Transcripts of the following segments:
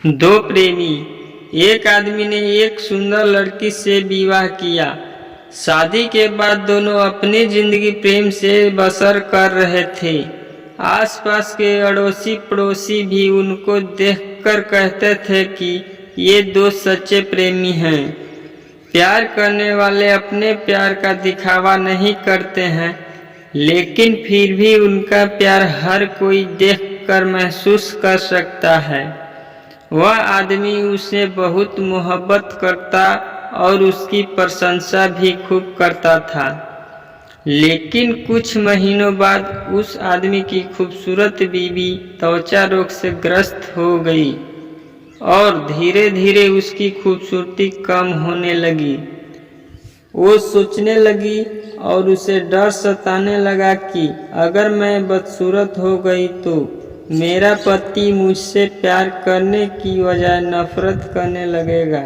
दो प्रेमी। एक आदमी ने एक सुंदर लड़की से विवाह किया। शादी के बाद दोनों अपनी जिंदगी प्रेम से बसर कर रहे थे। आसपास के अड़ोसी पड़ोसी भी उनको देखकर कहते थे कि ये दो सच्चे प्रेमी हैं। प्यार करने वाले अपने प्यार का दिखावा नहीं करते हैं, लेकिन फिर भी उनका प्यार हर कोई देखकर महसूस कर सकता है। वह आदमी उसे बहुत मोहब्बत करता और उसकी प्रशंसा भी खूब करता था। लेकिन कुछ महीनों बाद उस आदमी की खूबसूरत बीवी त्वचा रोग से ग्रस्त हो गई और धीरे धीरे उसकी खूबसूरती कम होने लगी। वो सोचने लगी और उसे डर सताने लगा कि अगर मैं बदसूरत हो गई तो मेरा पति मुझसे प्यार करने की बजाय नफरत करने लगेगा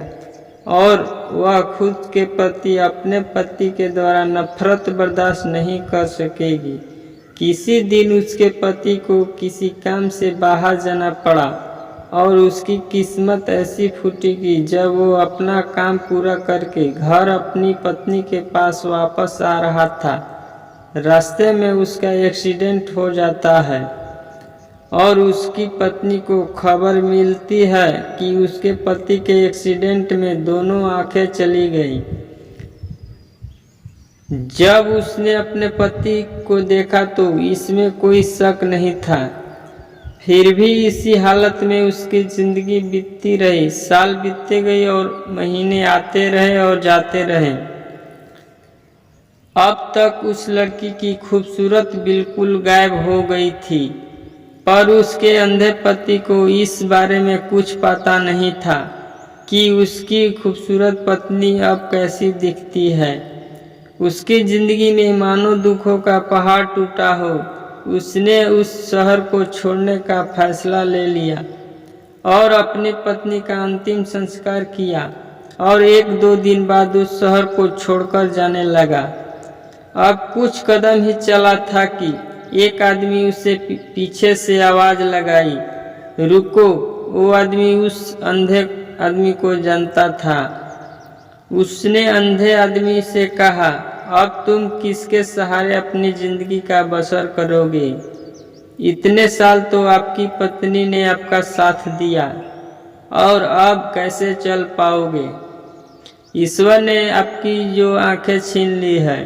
और वह खुद के प्रति अपने पति के द्वारा नफरत बर्दाश्त नहीं कर सकेगी। किसी दिन उसके पति को किसी काम से बाहर जाना पड़ा और उसकी किस्मत ऐसी फूटी कि जब वो अपना काम पूरा करके घर अपनी पत्नी के पास वापस आ रहा था, रास्ते में उसका एक्सीडेंट हो जाता है और उसकी पत्नी को खबर मिलती है कि उसके पति के एक्सीडेंट में दोनों आंखें चली गई। जब उसने अपने पति को देखा तो इसमें कोई शक नहीं था। फिर भी इसी हालत में उसकी जिंदगी बीतती रही। साल बीतते गए और महीने आते रहे और जाते रहे। अब तक उस लड़की की खूबसूरत बिल्कुल गायब हो गई थी, पर उसके अंधे पति को इस बारे में कुछ पता नहीं था कि उसकी खूबसूरत पत्नी अब कैसी दिखती है। उसकी जिंदगी में मानो दुखों का पहाड़ टूटा हो। उसने उस शहर को छोड़ने का फैसला ले लिया और अपनी पत्नी का अंतिम संस्कार किया और 1-2 दिन बाद उस शहर को छोड़कर जाने लगा। अब कुछ कदम ही चला था कि एक आदमी उसे पीछे से आवाज लगाई, रुको। वो आदमी उस अंधे आदमी को जानता था। उसने अंधे आदमी से कहा, अब तुम किसके सहारे अपनी जिंदगी का बसर करोगे? इतने साल तो आपकी पत्नी ने आपका साथ दिया और अब कैसे चल पाओगे? ईश्वर ने आपकी जो आंखें छीन ली है।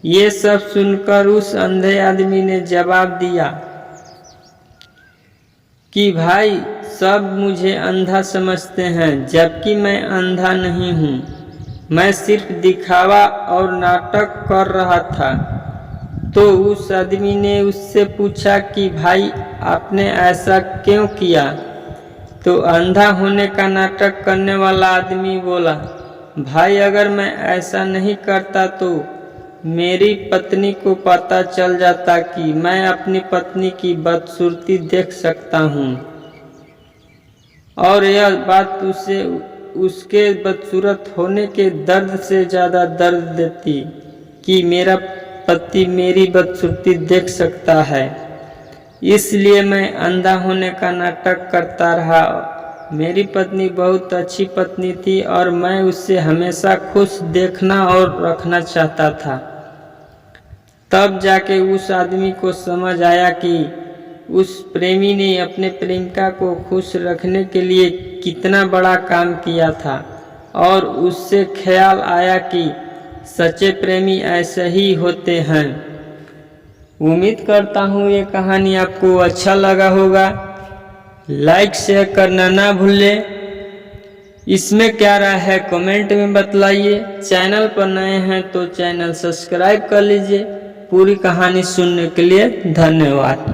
ये सब सुनकर उस अंधे आदमी ने जवाब दिया कि भाई, सब मुझे अंधा समझते हैं, जबकि मैं अंधा नहीं हूँ। मैं सिर्फ दिखावा और नाटक कर रहा था। तो उस आदमी ने उससे पूछा कि भाई, आपने ऐसा क्यों किया? तो अंधा होने का नाटक करने वाला आदमी बोला, भाई, अगर मैं ऐसा नहीं करता तो मेरी पत्नी को पता चल जाता कि मैं अपनी पत्नी की बदसूरती देख सकता हूँ और यह बात उसे उसके बदसूरत होने के दर्द से ज़्यादा दर्द देती कि मेरा पति मेरी बदसूरती देख सकता है। इसलिए मैं अंधा होने का नाटक करता रहा। मेरी पत्नी बहुत अच्छी पत्नी थी और मैं उससे हमेशा खुश देखना और रखना चाहता था। तब जाके उस आदमी को समझ आया कि उस प्रेमी ने अपने प्रेमिका को खुश रखने के लिए कितना बड़ा काम किया था और उससे ख्याल आया कि सच्चे प्रेमी ऐसे ही होते हैं। उम्मीद करता हूँ ये कहानी आपको अच्छा लगा होगा। लाइक शेयर करना ना भूलें। इसमें क्या राय है कमेंट में बतलाइए। चैनल पर नए हैं तो चैनल सब्सक्राइब कर लीजिए। पूरी कहानी सुनने के लिए धन्यवाद।